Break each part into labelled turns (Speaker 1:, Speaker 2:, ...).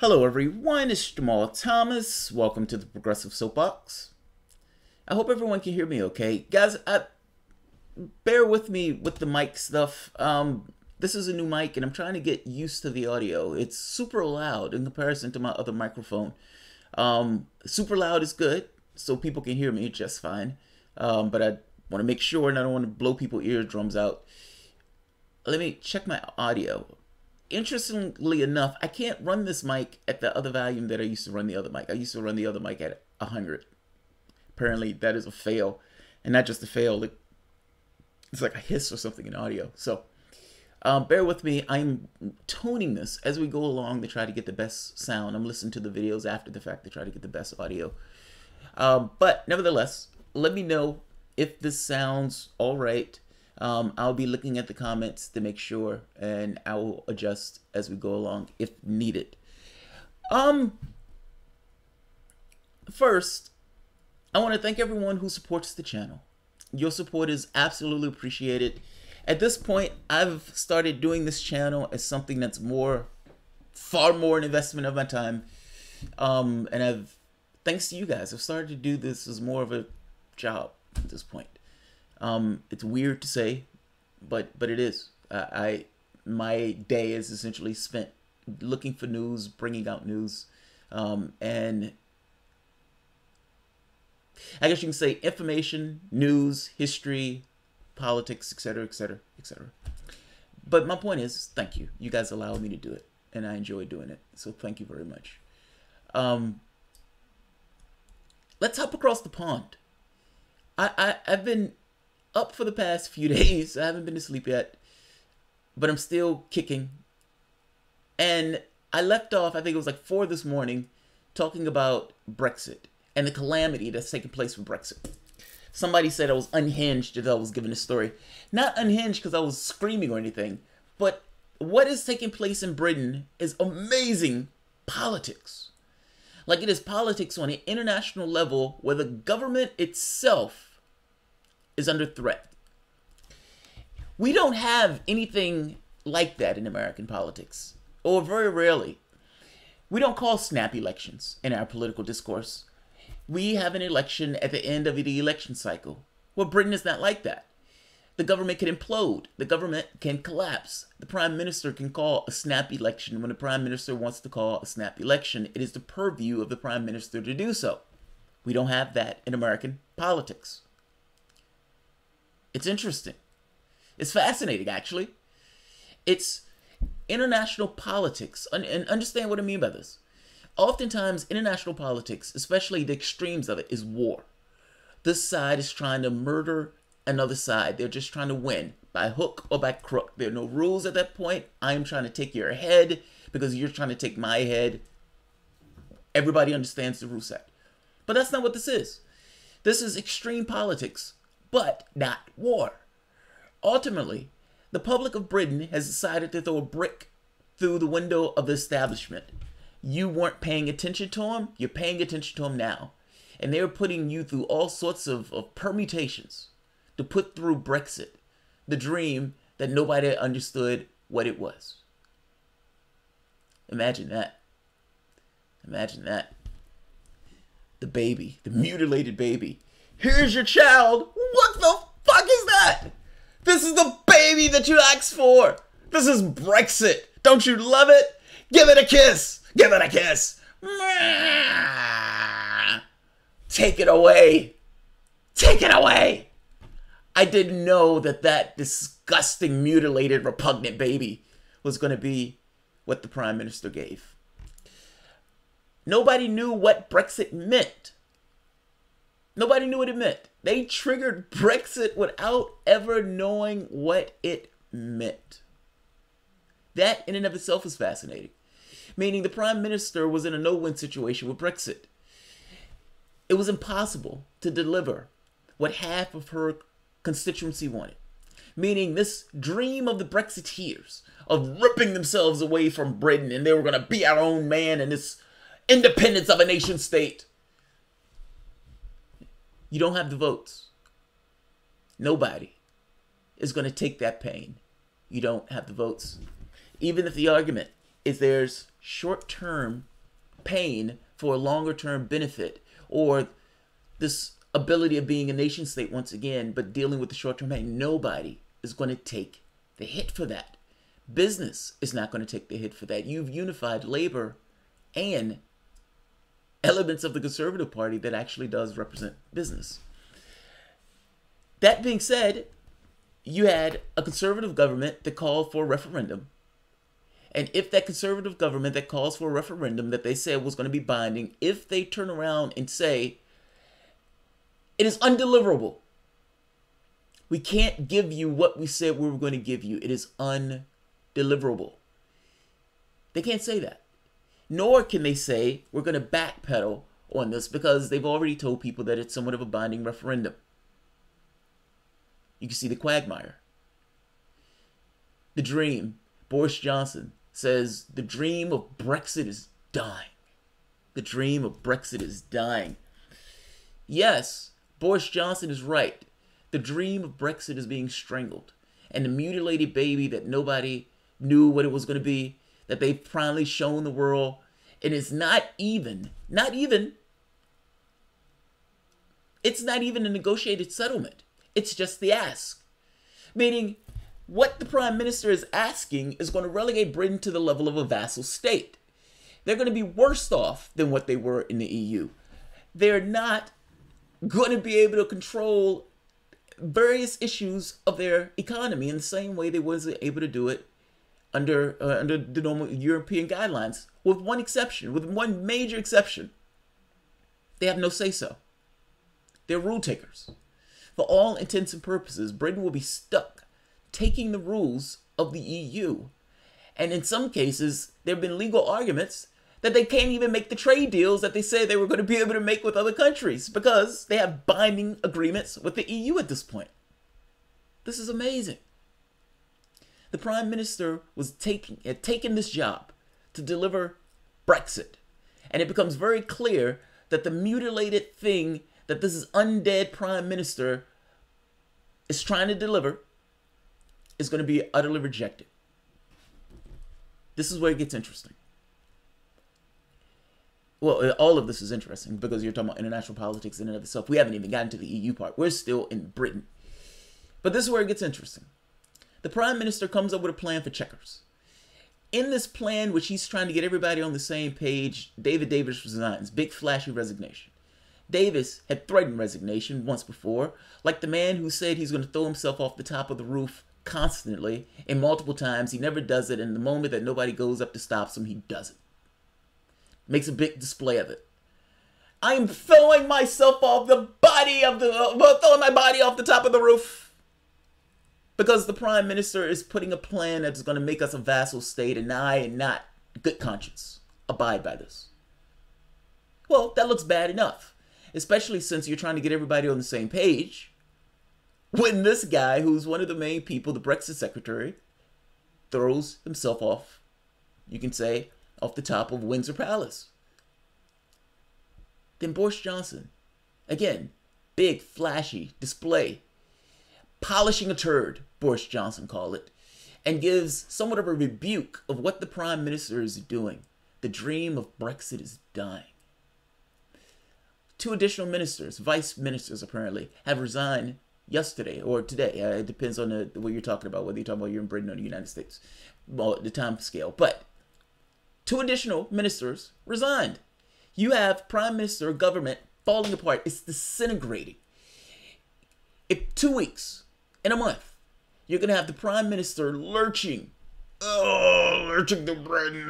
Speaker 1: Hello everyone, it's Jamal Thomas. Welcome to the Progressive Soapbox. I hope everyone can hear me okay. Guys, bear with me with the mic stuff. This is a new mic and I'm trying to get used to the audio. It's super loud in comparison to my other microphone. Super loud is good, so people can hear me just fine. But I want to make sure and I don't want to blow people's eardrums out. Let me check my audio. Interestingly enough, I can't run this mic at the other volume that I used to run the other mic. I used to run the other mic at 100. Apparently that is a fail. And not just a fail, it's like a hiss or something in audio. So bear with me. I'm toning this as we go along to try to get the best sound. I'm listening to the videos after the fact to try to get the best audio. But nevertheless, let me know if this sounds all right. I'll be looking at the comments to make sure, and I will adjust as we go along if needed. First, I want to thank everyone who supports the channel. Your support is absolutely appreciated. At this point, I've started doing this channel as something that's far more an investment of my time. And thanks to you guys, I've started to do this as more of a job at this point. It's weird to say, but it is. My day is essentially spent looking for news, bringing out news, and I guess you can say information, news, history, politics, etc., etc., etc. But my point is, thank you. You guys allow me to do it, and I enjoy doing it. So thank you very much. Let's hop across the pond. I've been up for the past few days. I haven't been to sleep yet, but I'm still kicking. And I left off, I think it was like 4 this morning, talking about Brexit and the calamity that's taking place with Brexit. Somebody said I was unhinged as I was giving a story. Not unhinged because I was screaming or anything, but what is taking place in Britain is amazing politics. Like, it is politics on an international level where the government itself is under threat. We don't have anything like that in American politics, or very rarely. We don't call snap elections in our political discourse. We have an election at the end of the election cycle. Well, Britain is not like that. The government can implode. The government can collapse. The prime minister can call a snap election. When the prime minister wants to call a snap election, it is the purview of the prime minister to do so. We don't have that in American politics. It's interesting. It's fascinating, actually. It's international politics. And understand what I mean by this. Oftentimes, international politics, especially the extremes of it, is war. This side is trying to murder another side. They're just trying to win by hook or by crook. There are no rules at that point. I'm trying to take your head because you're trying to take my head. Everybody understands the rule set. But that's not what this is. This is extreme politics, but not war. Ultimately, the public of Britain has decided to throw a brick through the window of the establishment. You weren't paying attention to them. You're paying attention to them now. And they're putting you through all sorts of permutations to put through Brexit, the dream that nobody understood what it was. Imagine that. Imagine that. The baby, the mutilated baby. Here's your child. What the fuck is that? This is the baby that you asked for. This is Brexit. Don't you love it? Give it a kiss. Give it a kiss. Take it away. Take it away. I didn't know that disgusting, mutilated, repugnant baby was going to be what the Prime Minister gave. Nobody knew what Brexit meant. Nobody knew what it meant. They triggered Brexit without ever knowing what it meant. That in and of itself is fascinating. Meaning the Prime Minister was in a no-win situation with Brexit. It was impossible to deliver what half of her constituency wanted. Meaning this dream of the Brexiteers of ripping themselves away from Britain and they were going to be our own man and this independence of a nation state. You don't have the votes. Nobody is going to take that pain. You don't have the votes. Even if the argument is there's short-term pain for a longer term benefit, or this ability of being a nation state once again, but dealing with the short term pain. Nobody is going to take the hit for that. Business is not going to take the hit for that. You've unified labor and elements of the Conservative Party that actually does represent business. That being said, you had a conservative government that called for a referendum. And if that conservative government that calls for a referendum that they said was going to be binding, if they turn around and say, it is undeliverable, we can't give you what we said we were going to give you, it is undeliverable. They can't say that. Nor can they say we're going to backpedal on this, because they've already told people that it's somewhat of a binding referendum. You can see the quagmire. The dream. Boris Johnson says the dream of Brexit is dying. The dream of Brexit is dying. Yes, Boris Johnson is right. The dream of Brexit is being strangled. And the mutilated baby that nobody knew what it was going to be, that they've finally shown the world, and it's not even a negotiated settlement. It's just the ask. Meaning, what the Prime Minister is asking is going to relegate Britain to the level of a vassal state. They're going to be worse off than what they were in the EU. They're not going to be able to control various issues of their economy in the same way they wasn't able to do it under the normal European guidelines, with one exception, with one major exception. They have no say-so. They're rule takers. For all intents and purposes, Britain will be stuck taking the rules of the EU. And in some cases, there have been legal arguments that they can't even make the trade deals that they said they were going to be able to make with other countries, because they have binding agreements with the EU at this point. This is amazing. The Prime Minister had taken this job to deliver Brexit. And it becomes very clear that the mutilated thing that this is undead Prime Minister is trying to deliver is going to be utterly rejected. This is where it gets interesting. Well, all of this is interesting because you're talking about international politics in and of itself. We haven't even gotten to the EU part. We're still in Britain. But this is where it gets interesting. The Prime Minister comes up with a plan for checkers. In this plan, which he's trying to get everybody on the same page, David Davis resigns. Big flashy resignation. Davis had threatened resignation once before, like the man who said he's going to throw himself off the top of the roof constantly, and multiple times. He never does it, and the moment that nobody goes up to stop him, he does it. Makes a big display of it. I am throwing myself off throwing my body off the top of the roof. Because the Prime Minister is putting a plan that's going to make us a vassal state, and I, in not good conscience, abide by this. Well, that looks bad enough. Especially since you're trying to get everybody on the same page. When this guy, who's one of the main people, the Brexit secretary, throws himself off, you can say, off the top of Windsor Palace. Then Boris Johnson, again, big, flashy display. Polishing a turd, Boris Johnson called it, and gives somewhat of a rebuke of what the Prime Minister is doing. The dream of Brexit is dying. 2 additional ministers, vice ministers apparently, have resigned yesterday or today. It depends on what you're talking about, whether you're talking about you're in Britain or the United States, well, the time scale. But 2 additional ministers resigned. You have Prime Minister government falling apart. It's disintegrating. In 2 weeks, in a month, you're going to have the Prime Minister lurching to Britain,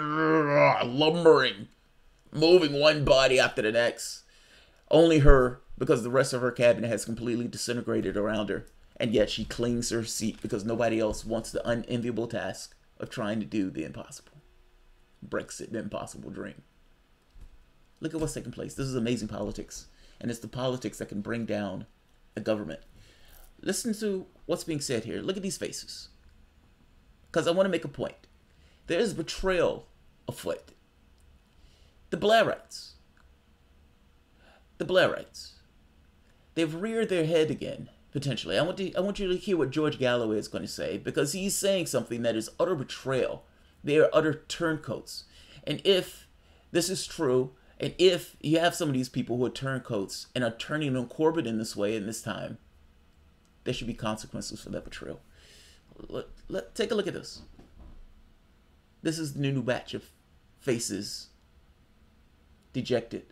Speaker 1: lumbering, moving one body after the next. Only her, because the rest of her cabinet has completely disintegrated around her. And yet she clings to her seat because nobody else wants the unenviable task of trying to do the impossible. Brexit, the impossible dream. Look at what's taking place. This is amazing politics. And it's the politics that can bring down a government. Listen to what's being said here. Look at these faces. Because I want to make a point. There is betrayal afoot. The Blairites. The Blairites. They've reared their head again, potentially. I want you to hear what George Galloway is going to say, because he's saying something that is utter betrayal. They are utter turncoats. And if This is true. And if you have some of these people who are turncoats and are turning on Corbyn in this way in this time, there should be consequences for that betrayal. Take a look at this. This is the new batch of faces, dejected,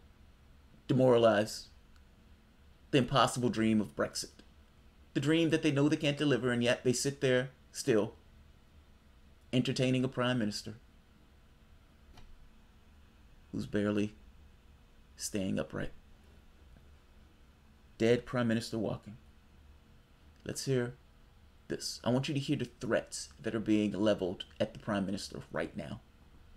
Speaker 1: demoralized, the impossible dream of Brexit. The dream that they know they can't deliver, and yet they sit there still, entertaining a prime minister who's barely staying upright. Dead prime minister walking. Let's hear this. I want you to hear the threats that are being leveled at the prime minister right now.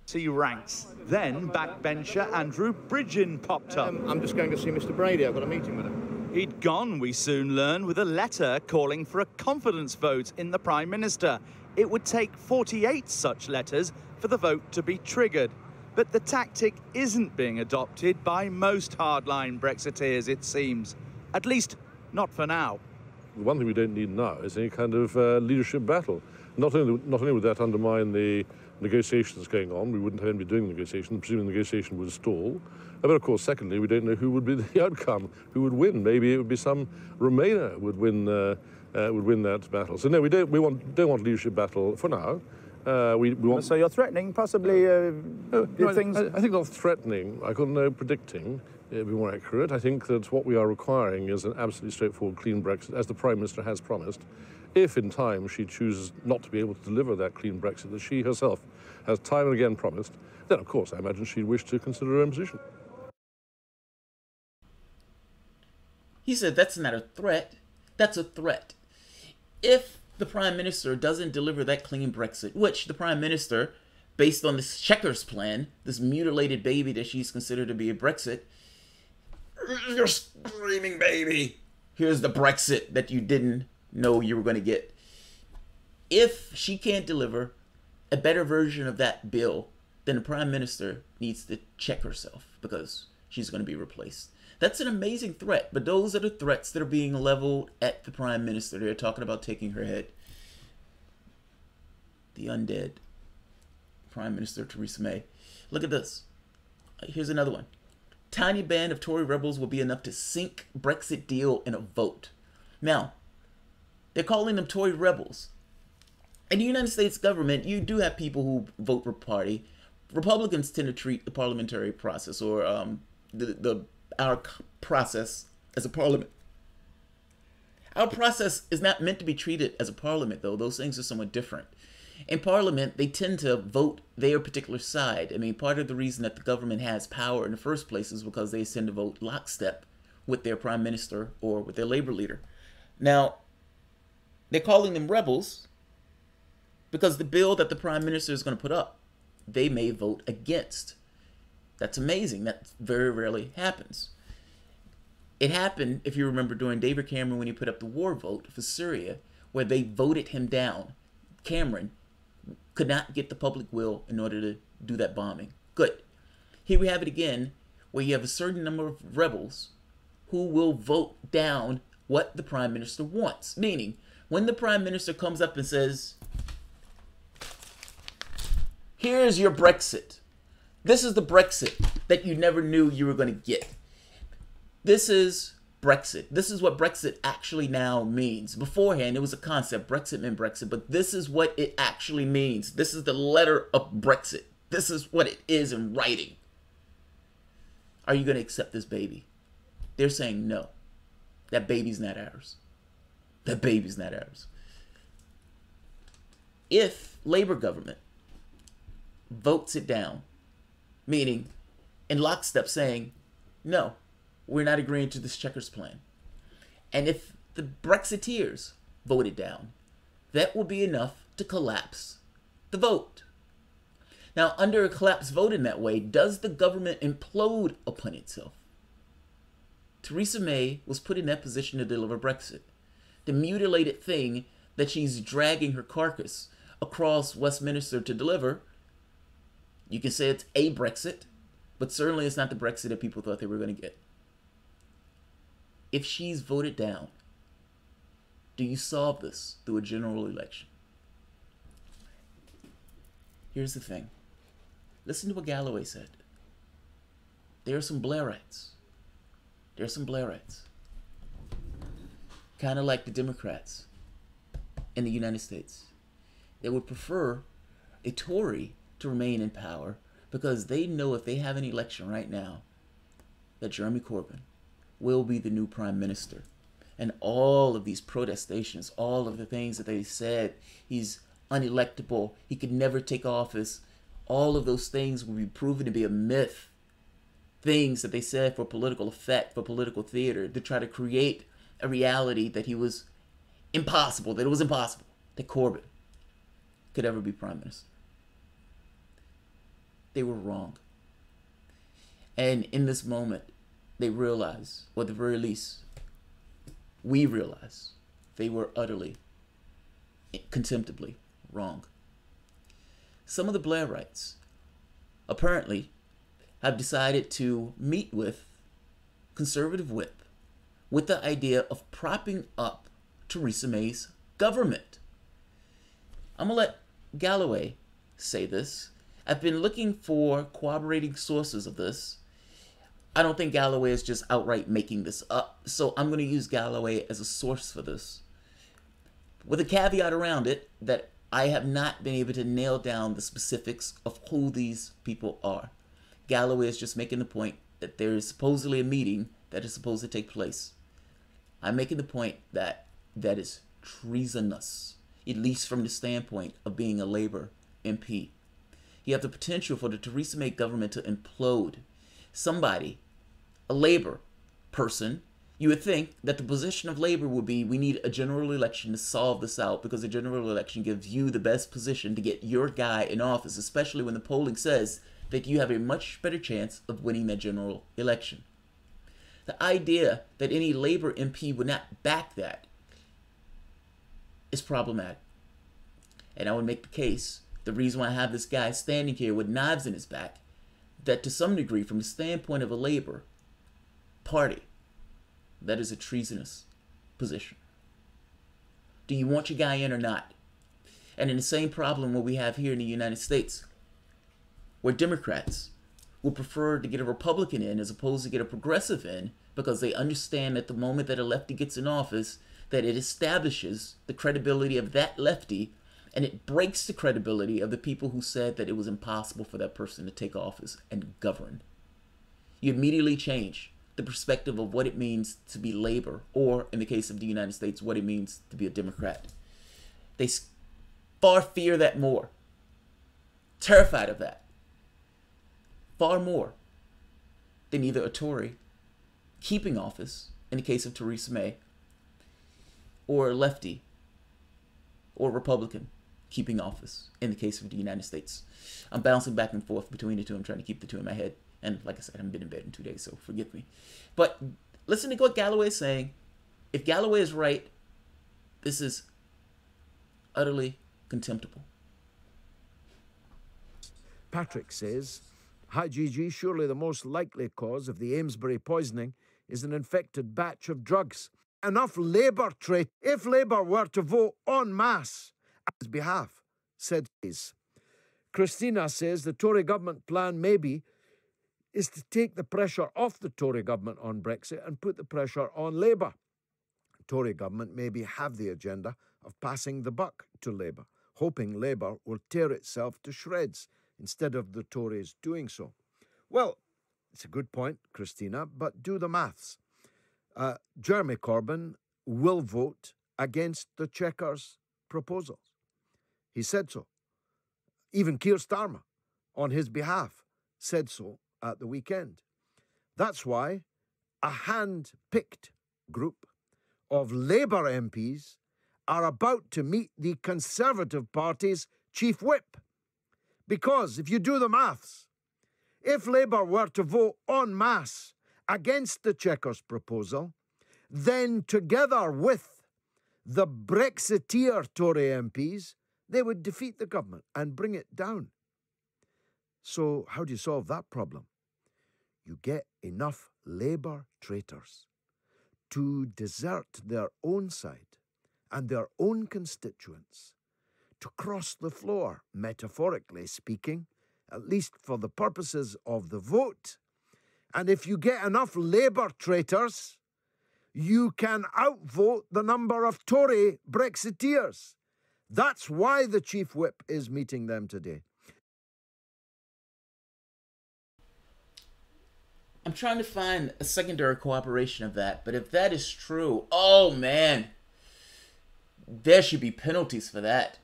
Speaker 2: See ranks. Then backbencher Andrew Bridgen popped up.
Speaker 3: I'm just going to see Mr. Brady. I've got a meeting with him.
Speaker 2: He'd gone, we soon learn, with a letter calling for a confidence vote in the Prime Minister. It would take 48 such letters for the vote to be triggered. But the tactic isn't being adopted by most hardline Brexiteers, it seems. At least, not for now.
Speaker 4: The one thing we don't need now is any kind of leadership battle. Not only would that undermine the negotiations going on, we wouldn't have anybody doing the negotiations, presuming the negotiation would stall. But of course, secondly, we don't know who would be the outcome, who would win. Maybe it would be some Remainer would win that battle. So no, we don't want leadership battle for now. We want.
Speaker 3: So you're threatening possibly things.
Speaker 4: I think not threatening. I couldn't know predicting. It'd be more accurate. I think that what we are requiring is an absolutely straightforward, clean Brexit, as the Prime Minister has promised. If in time she chooses not to be able to deliver that clean Brexit that she herself has time and again promised, then of course I imagine she'd wish to consider her own position.
Speaker 1: He said that's not a threat. That's a threat. If the Prime Minister doesn't deliver that clean Brexit, which the Prime Minister, based on this checkers plan, this mutilated baby that she's considered to be a Brexit, you're screaming baby. Here's the Brexit that you didn't know you were going to get. If she can't deliver a better version of that bill, then the Prime Minister needs to check herself because she's going to be replaced. That's an amazing threat, but those are the threats that are being leveled at the Prime Minister. They're talking about taking her head. The undead Prime Minister Theresa May. Look at this. Here's another one. Tiny band of Tory rebels will be enough to sink Brexit deal in a vote. Now, they're calling them Tory rebels. In the United States government, you do have people who vote for party. Republicans tend to treat the parliamentary process or our process as a parliament. Our process is not meant to be treated as a parliament, though. Those things are somewhat different. In parliament, they tend to vote their particular side. I mean, part of the reason that the government has power in the first place is because they tend to vote lockstep with their prime minister or with their labor leader. Now, they're calling them rebels because the bill that the prime minister is going to put up, they may vote against. That's amazing. That very rarely happens. It happened, if you remember, during David Cameron when he put up the war vote for Syria, where they voted him down. Cameron could not get the public will in order to do that bombing. Good. Here we have it again, where you have a certain number of rebels who will vote down what the prime minister wants. Meaning, when the prime minister comes up and says, here's your Brexit. This is the Brexit that you never knew you were going to get. This is Brexit. This is what Brexit actually now means. Beforehand, it was a concept. Brexit meant Brexit, but this is what it actually means. This is the letter of Brexit. This is what it is in writing. Are you going to accept this baby? They're saying no. That baby's not ours. That baby's not ours. If Labour government votes it down, meaning in lockstep saying, no, we're not agreeing to this checkers plan. And if the Brexiteers vote it down, that will be enough to collapse the vote. Now, under a collapsed vote in that way, does the government implode upon itself? Theresa May was put in that position to deliver Brexit. The mutilated thing that she's dragging her carcass across Westminster to deliver, you can say it's a Brexit, but certainly it's not the Brexit that people thought they were going to get. If she's voted down, do you solve this through a general election? Here's the thing. Listen to what Galloway said. there are some Blairites. There are some Blairites. Kind of like the Democrats in the United States. They would prefer a Tory to remain in power because they know if they have an election right now that Jeremy Corbyn will be the new prime minister. And all of these protestations, all of the things that they said, he's unelectable, he could never take office, all of those things will be proven to be a myth. Things that they said for political effect, for political theater, to try to create a reality that he was impossible, that it was impossible, that Corbyn could ever be prime minister. They were wrong. And in this moment, they realize, or at the very least, we realize, they were utterly, contemptibly wrong. Some of the Blairites apparently have decided to meet with Conservative Whip with the idea of propping up Theresa May's government. I'm going to let Galloway say this. I've been looking for corroborating sources of this. I don't think Galloway is just outright making this up, so I'm going to use Galloway as a source for this, with a caveat around it that I have not been able to nail down the specifics of who these people are. Galloway is just making the point that there is supposedly a meeting that is supposed to take place. I'm making the point that that is treasonous, at least from the standpoint of being a Labour MP. You have the potential for the Theresa May government to implode. Somebody, a Labour person, you would think that the position of Labour would be, we need a general election to solve this out, because a general election gives you the best position to get your guy in office, especially when the polling says that you have a much better chance of winning that general election. The idea that any Labour MP would not back that is problematic. And I would make the case, the reason why I have this guy standing here with knives in his back, that to some degree, from the standpoint of a Labour Party, that is a treasonous position. Do you want your guy in or not? And in the same problem what we have here in the United States, where Democrats will prefer to get a Republican in as opposed to get a progressive in, because they understand that the moment that a lefty gets in office, that it establishes the credibility of that lefty, and it breaks the credibility of the people who said that it was impossible for that person to take office and govern. You immediately change the perspective of what it means to be Labour, or in the case of the United States, what it means to be a Democrat. They far fear that more, terrified of that, far more than either a Tory keeping office, in the case of Theresa May, or a lefty or Republican keeping office, in the case of the United States. I'm bouncing back and forth between the two. I'm trying to keep the two in my head. And like I said, I haven't been in bed in 2 days, so forgive me. But listen to what Galloway is saying. If Galloway is right, this is utterly contemptible.
Speaker 5: Patrick says, "Hi Gigi, surely the most likely cause of the Amesbury poisoning is an infected batch of drugs. Enough Labour trade. If Labour were to vote en masse on his behalf," said Hayes. Christina says the Tory government plan maybe is to take the pressure off the Tory government on Brexit and put the pressure on Labour. Tory government maybe have the agenda of passing the buck to Labour, hoping Labour will tear itself to shreds instead of the Tories doing so. Well, it's a good point, Christina, but do the maths. Jeremy Corbyn will vote against the Chequers proposals. He said so. Even Keir Starmer, on his behalf, said so at the weekend. That's why a hand-picked group of Labour MPs are about to meet the Conservative Party's chief whip. Because if you do the maths, if Labour were to vote en masse against the Chequers proposal, then together with the Brexiteer Tory MPs, they would defeat the government and bring it down. So how do you solve that problem? You get enough Labour traitors to desert their own side and their own constituents, to cross the floor, metaphorically speaking, at least for the purposes of the vote, And if you get enough Labour traitors, you can outvote the number of Tory Brexiteers. That's why the Chief Whip is meeting them today.
Speaker 1: I'm trying to find a secondary cooperation of that, but if that is true, oh man, there should be penalties for that.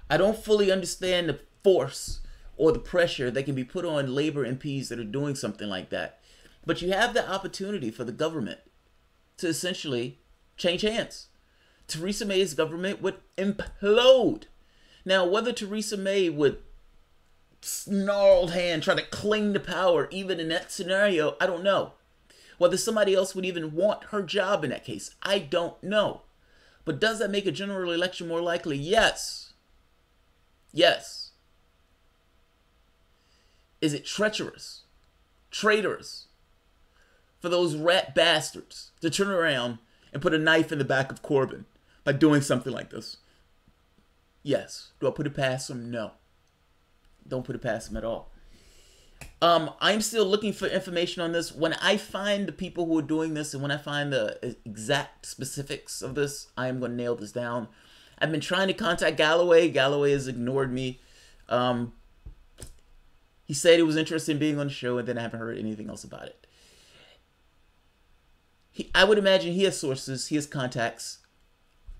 Speaker 1: I don't fully understand the force or the pressure that can be put on Labour MPs that are doing something like that. But you have the opportunity for the government to essentially change hands. Theresa May's government would implode. Now, whether Theresa May would snarled hand try to cling to power even in that scenario, I don't know. Whether somebody else would even want her job in that case, I don't know. But does that make a general election more likely? Yes. Yes. Is it treacherous, traitorous for those rat bastards to turn around and put a knife in the back of Corbyn by doing something like this? Yes. Do I put it past them? No. Don't put it past them at all. I'm still looking for information on this. When I find the people who are doing this and when I find the exact specifics of this, I am going to nail this down. I've been trying to contact Galloway. Galloway has ignored me. He said he was interested in being on the show, and then I haven't heard anything else about it. I would imagine he has sources. He has contacts.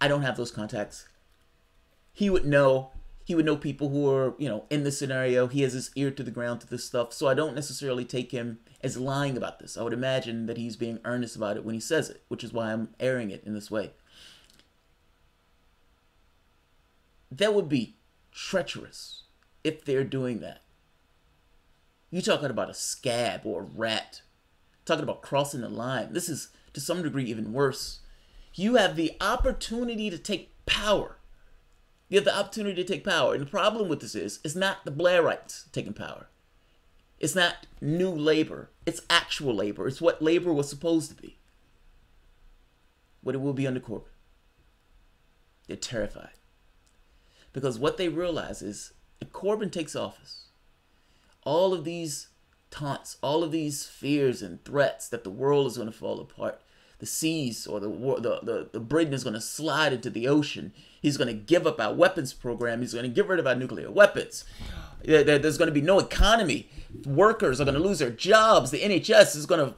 Speaker 1: I don't have those contacts. He would know. He would know people who are, in this scenario. He has his ear to the ground to this stuff. So I don't necessarily take him as lying about this. I would imagine that he's being earnest about it when he says it, which is why I'm airing it in this way. That would be treacherous if they're doing that. You're talking about a scab or a rat. Talking about crossing the line. This is, to some degree, even worse. You have the opportunity to take power. You have the opportunity to take power. And the problem with this is, it's not the Blairites taking power. It's not new labor. It's actual labor. It's what labor was supposed to be. What it will be under Corbyn. They're terrified. Because what they realize is, if Corbyn takes office, all of these taunts, all of these fears and threats that the world is going to fall apart, the seas or the Britain is going to slide into the ocean. He's going to give up our weapons program. He's going to get rid of our nuclear weapons. There's going to be no economy. Workers are going to lose their jobs. The NHS is going to...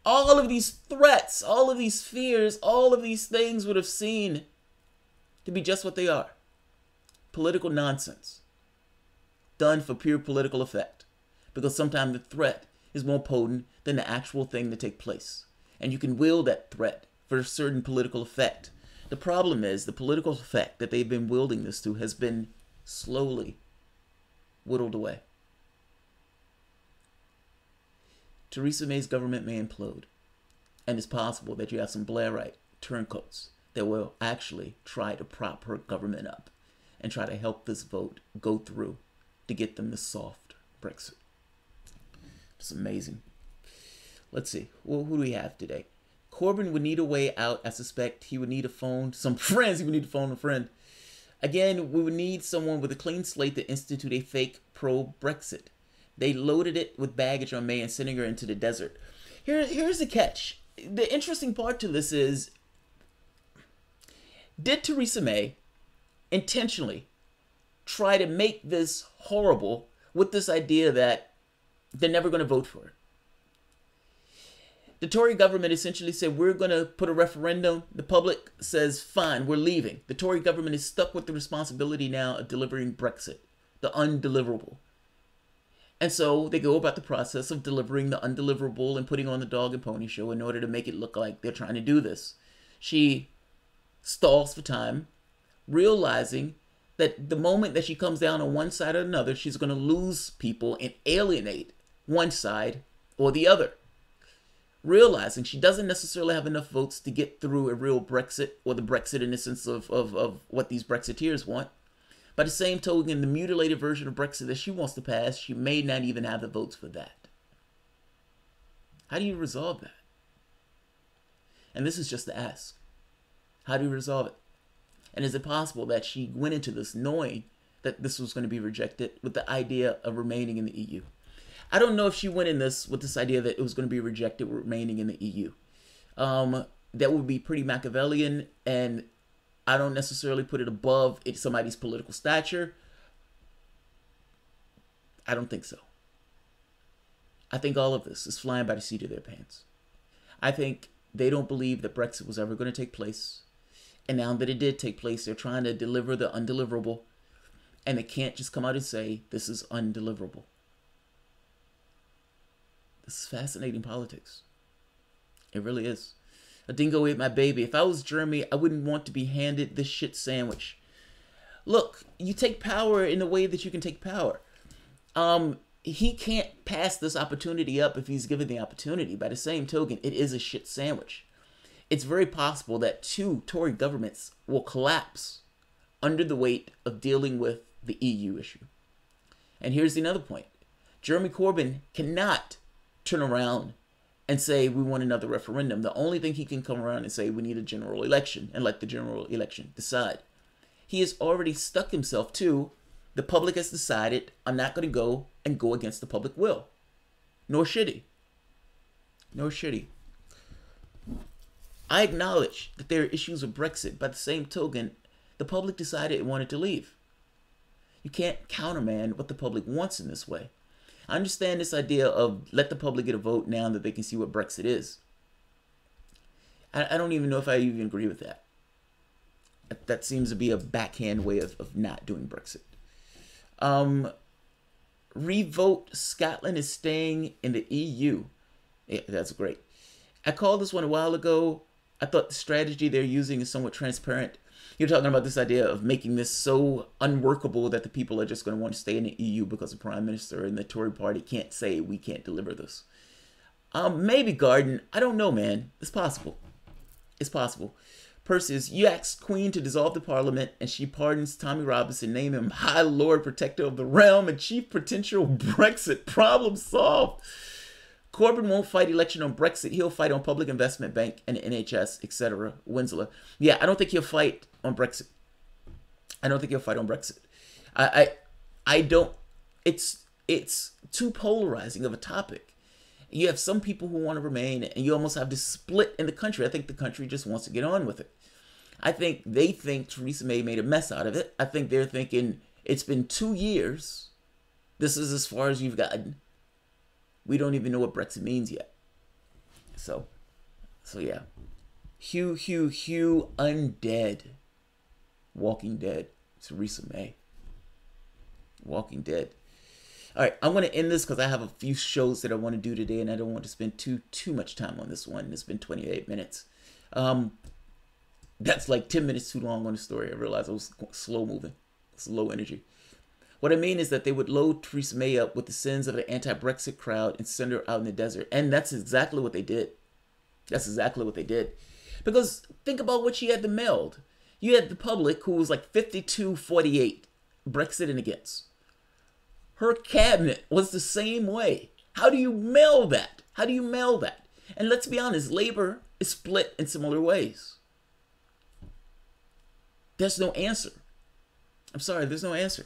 Speaker 1: All of these threats, all of these fears, all of these things would have seen to be just what they are. Political nonsense. Done for pure political effect. Because sometimes the threat is more potent than the actual thing to take place. And you can wield that threat for a certain political effect. The problem is the political effect that they've been wielding this to has been slowly whittled away. Theresa May's government may implode. And it's possible that you have some Blairite turncoats that will actually try to prop her government up and try to help this vote go through to get them the soft Brexit. It's amazing. Let's see. Well, who do we have today? Corbyn would need a way out. I suspect he would need a phone. Some friends. He would need to phone a friend. Again, we would need someone with a clean slate to institute a fake pro-Brexit. They loaded it with baggage on May and sending her into the desert. Here's the catch. The interesting part to this is, did Theresa May intentionally try to make this horrible with this idea that they're never going to vote for it? The Tory government essentially said, we're going to put a referendum. The public says, fine, we're leaving. The Tory government is stuck with the responsibility now of delivering Brexit, the undeliverable. And so they go about the process of delivering the undeliverable and putting on the dog and pony show in order to make it look like they're trying to do this. She stalls for time, realizing that the moment that she comes down on one side or another, she's going to lose people and alienate one side or the other. Realizing she doesn't necessarily have enough votes to get through a real Brexit, or the Brexit in the sense of what these Brexiteers want. By the same token, the mutilated version of Brexit that she wants to pass, she may not even have the votes for that. How do you resolve that? And this is just the ask. How do you resolve it? And is it possible that she went into this knowing that this was going to be rejected with the idea of remaining in the EU? I don't know if she went in this with this idea that it was going to be rejected remaining in the EU. That would be pretty Machiavellian, and I don't necessarily put it above somebody's political stature. I don't think so. I think all of this is flying by the seat of their pants. I think they don't believe that Brexit was ever going to take place. And now that it did take place, they're trying to deliver the undeliverable. And they can't just come out and say, this is undeliverable. This is fascinating politics. It really is. A dingo ate my baby. If I was Jeremy, I wouldn't want to be handed this shit sandwich. Look, you take power in the way that you can take power. He can't pass this opportunity up if he's given the opportunity. By the same token, it is a shit sandwich. It's very possible that 2 Tory governments will collapse under the weight of dealing with the EU issue. And here's another point. Jeremy Corbyn cannot turn around and say we want another referendum. The only thing he can come around and say we need a general election and let the general election decide. He has already stuck himself to the public has decided I'm not going to go against the public will. Nor should he. Nor should he. I acknowledge that there are issues with Brexit. By the same token, the public decided it wanted to leave. You can't countermand what the public wants in this way. I understand this idea of let the public get a vote now that they can see what Brexit is. I don't even know if I even agree with that. That seems to be a backhand way of not doing Brexit. Revote Scotland is staying in the EU. Yeah, that's great. I called this one a while ago. I thought the strategy they're using is somewhat transparent. You're talking about this idea of making this so unworkable that the people are just going to want to stay in the EU because the Prime Minister and the Tory party can't say we can't deliver this. Maybe Garden. I don't know, man. It's possible. It's possible. Persis, you asked Queen to dissolve the Parliament and she pardons Tommy Robinson, name him High Lord Protector of the Realm and Chief Potential Brexit. Problem solved. Corbyn won't fight election on Brexit. He'll fight on public investment bank and the NHS, etc. Winslow. Yeah, I don't think he'll fight on Brexit. I don't think he'll fight on Brexit. I don't. It's too polarizing of a topic. You have some people who want to remain, and you almost have this split in the country. I think the country just wants to get on with it. I think they think Theresa May made a mess out of it. I think they're thinking it's been 2 years. This is as far as you've gotten. We don't even know what Brexit means yet. So yeah. Hugh, Undead. Walking Dead. Theresa May. Walking Dead. All right, I'm going to end this because I have a few shows that I want to do today, and I don't want to spend too much time on this one. It's been 28 minutes. That's like 10 minutes too long on the story. I realized I was slow moving. It's low energy. What I mean is that they would load Theresa May up with the sins of the anti-Brexit crowd and send her out in the desert. And that's exactly what they did. That's exactly what they did. Because think about what she had to meld. You had the public who was like 52-48, Brexit and against. Her cabinet was the same way. How do you meld that? How do you meld that? And let's be honest, Labour is split in similar ways. There's no answer. I'm sorry, there's no answer.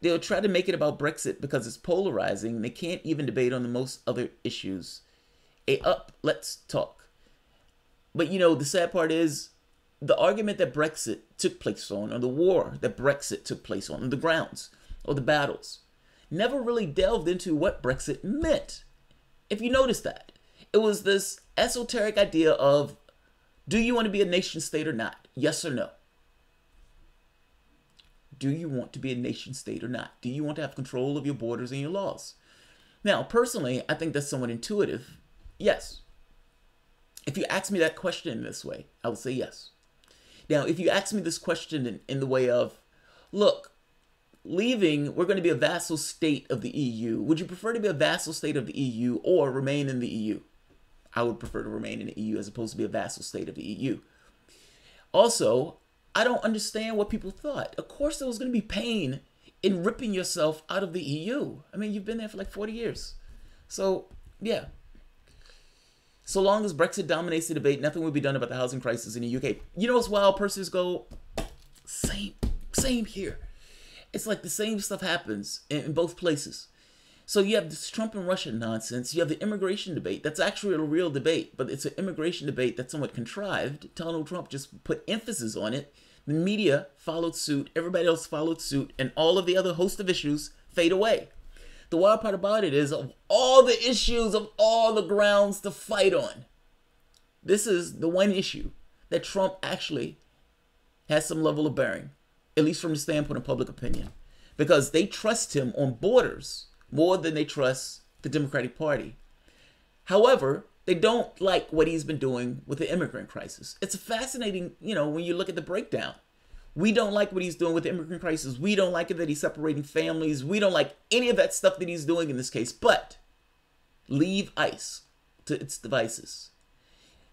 Speaker 1: They'll try to make it about Brexit because it's polarizing. They can't even debate on the most other issues. Let's talk. But you know, the sad part is the argument that Brexit took place on, or the war that Brexit took place on, or the grounds, or the battles, never really delved into what Brexit meant. If you notice that, it was this esoteric idea of, do you want to be a nation state or not? Yes or no? Do you want to be a nation state or not? Do you want to have control of your borders and your laws? Now, personally, I think that's somewhat intuitive. Yes. If you ask me that question in this way, I would say yes. Now, if you ask me this question in the way of, look, leaving, we're going to be a vassal state of the EU. Would you prefer to be a vassal state of the EU or remain in the EU? I would prefer to remain in the EU as opposed to be a vassal state of the EU. Also, I don't understand what people thought. Of course, there was going to be pain in ripping yourself out of the EU. I mean, you've been there for like 40 years. So, yeah. So long as Brexit dominates the debate, nothing will be done about the housing crisis in the UK. You know what's wild? Persons go, same here. It's like the same stuff happens in both places. So you have this Trump and Russia nonsense. You have the immigration debate. That's actually a real debate, but it's an immigration debate that's somewhat contrived. Donald Trump just put emphasis on it. The media followed suit. Everybody else followed suit. And all of the other host of issues fade away. The wild part about it is, of all the issues, of all the grounds to fight on, this is the one issue that Trump actually has some level of bearing, at least from the standpoint of public opinion, because they trust him on borders more than they trust the Democratic Party. However, they don't like what he's been doing with the immigrant crisis. It's fascinating, when you look at the breakdown. We don't like what he's doing with the immigrant crisis. We don't like it that he's separating families. We don't like any of that stuff that he's doing in this case. But leave ICE to its devices.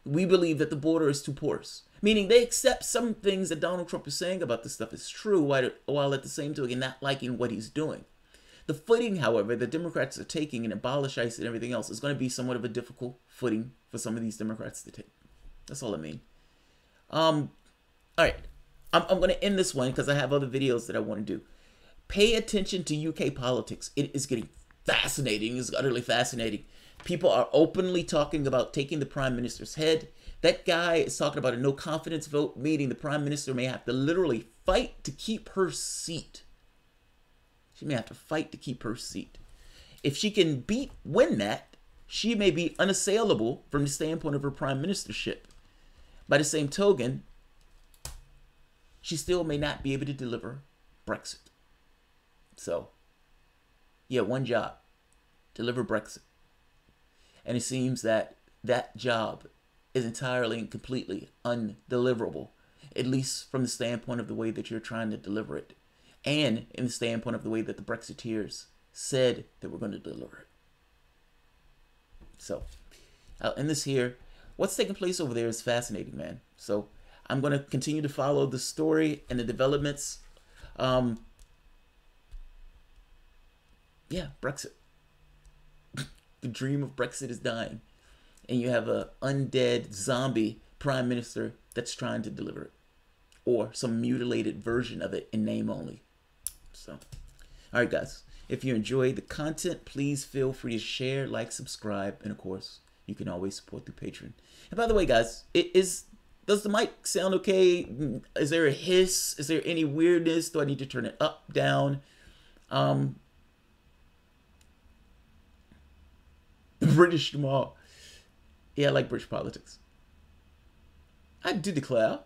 Speaker 1: We believe that the border is too porous. Meaning they accept some things that Donald Trump is saying about this stuff is true, while at the same time not liking what he's doing. The footing, however, the Democrats are taking and abolish ICE and everything else is going to be somewhat of a difficult footing for some of these Democrats to take. That's all I mean. All right. I'm going to end this one because I have other videos that I want to do. Pay attention to UK politics. It is getting fascinating. It's utterly fascinating. People are openly talking about taking the Prime Minister's head. That guy is talking about a no confidence vote, meaning the Prime Minister may have to literally fight to keep her seat. She may have to fight to keep her seat. If she can win that, she may be unassailable from the standpoint of her prime ministership. By the same token, she still may not be able to deliver Brexit. So, yeah, one job, deliver Brexit. And it seems that that job is entirely and completely undeliverable, at least from the standpoint of the way that you're trying to deliver it. And in the standpoint of the way that the Brexiteers said that we're going to deliver it. So, I'll end this here. What's taking place over there is fascinating, man. So, I'm going to continue to follow the story and the developments. Yeah, Brexit. The dream of Brexit is dying. And you have a undead zombie prime minister that's trying to deliver it. Or some mutilated version of it in name only. So, all right, guys. If you enjoy the content, please feel free to share, like, subscribe, and of course, you can always support through Patreon. And by the way, guys, does the mic sound okay? Is there a hiss? Is there any weirdness? Do I need to turn it up, down? The British Jamal. Yeah, I like British politics. I do declare.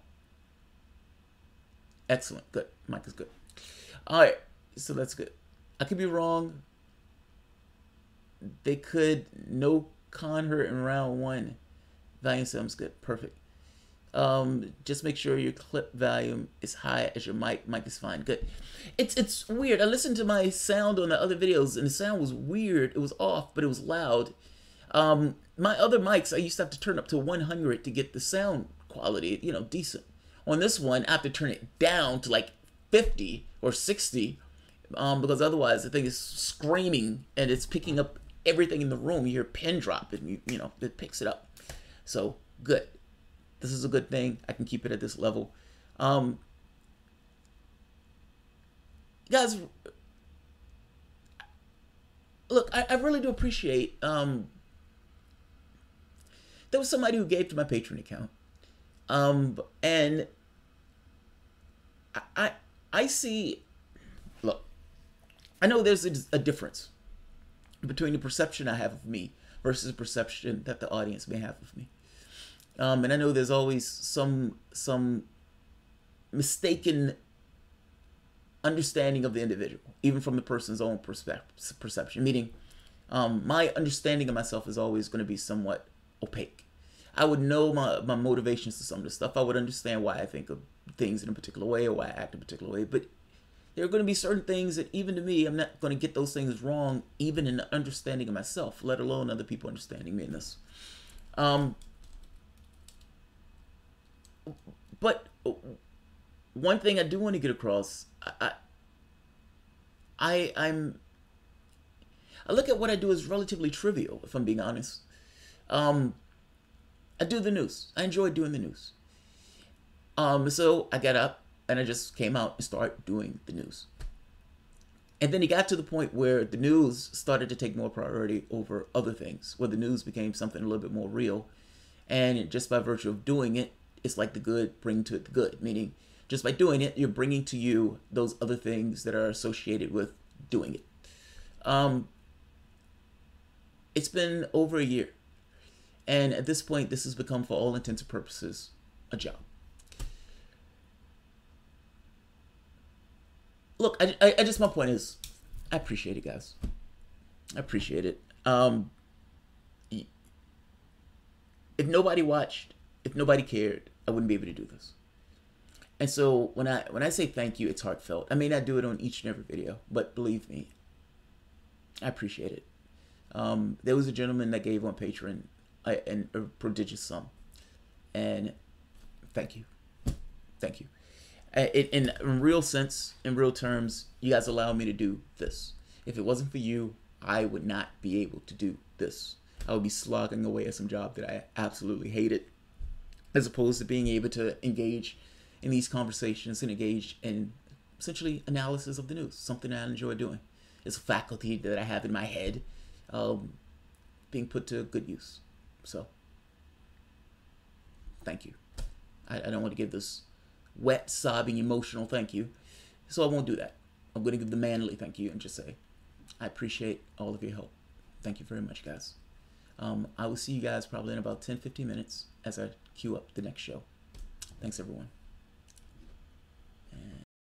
Speaker 1: Excellent. Good. Mic is good. All right. So that's good. I could be wrong. They could no-con her in round 1. Volume sounds good. Perfect. Just make sure your clip volume is high as your mic. Mic is fine. Good. It's weird. I listened to my sound on the other videos and the sound was weird. It was off, but it was loud. My other mics, I used to have to turn up to 100 to get the sound quality, decent. On this one, I have to turn it down to like 50 or 60, because otherwise the thing is screaming and it's picking up everything in the room. You hear a pin drop and it picks it up. So good. This is a good thing. I can keep it at this level. Guys, look, I really do appreciate, there was somebody who gave to my Patreon account. And I see, look, I know there's a difference between the perception I have of me versus the perception that the audience may have of me. And I know there's always some mistaken understanding of the individual, even from the person's own perception. Meaning, my understanding of myself is always going to be somewhat opaque. I would know my motivations to some of the stuff. I would understand why I think of things in a particular way or why I act in a particular way. But there are going to be certain things that even to me, I'm not going to get those things wrong, even in the understanding of myself, let alone other people understanding me in this. But one thing I do want to get across, I look at what I do as relatively trivial, if I'm being honest. I do the news. I enjoy doing the news. So I got up and I just came out and started doing the news. And then he got to the point where the news started to take more priority over other things, where the news became something a little bit more real. And just by virtue of doing it, it's like the good bring to it the good, meaning just by doing it, you're bringing to you those other things that are associated with doing it. It's been over a year. And at this point, this has become, for all intents and purposes, a job. Look, I just, my point is, I appreciate it, guys. I appreciate it. If nobody watched, if nobody cared, I wouldn't be able to do this. And so when I say thank you, it's heartfelt. I may not do it on each and every video, but believe me, I appreciate it. There was a gentleman that gave on Patreon a prodigious sum, and thank you, thank you. In real sense, in real terms, you guys allow me to do this. If it wasn't for you, I would not be able to do this. I would be slogging away at some job that I absolutely hated, as opposed to being able to engage in these conversations and engage in essentially analysis of the news, something I enjoy doing. It's a faculty that I have in my head, being put to good use. So, thank you. I don't want to give this wet, sobbing, emotional thank you, so I won't do that. I'm going to give the manly thank you and just say, I appreciate all of your help. Thank you very much, guys. I will see you guys probably in about 10-15 minutes as I queue up the next show. Thanks, everyone.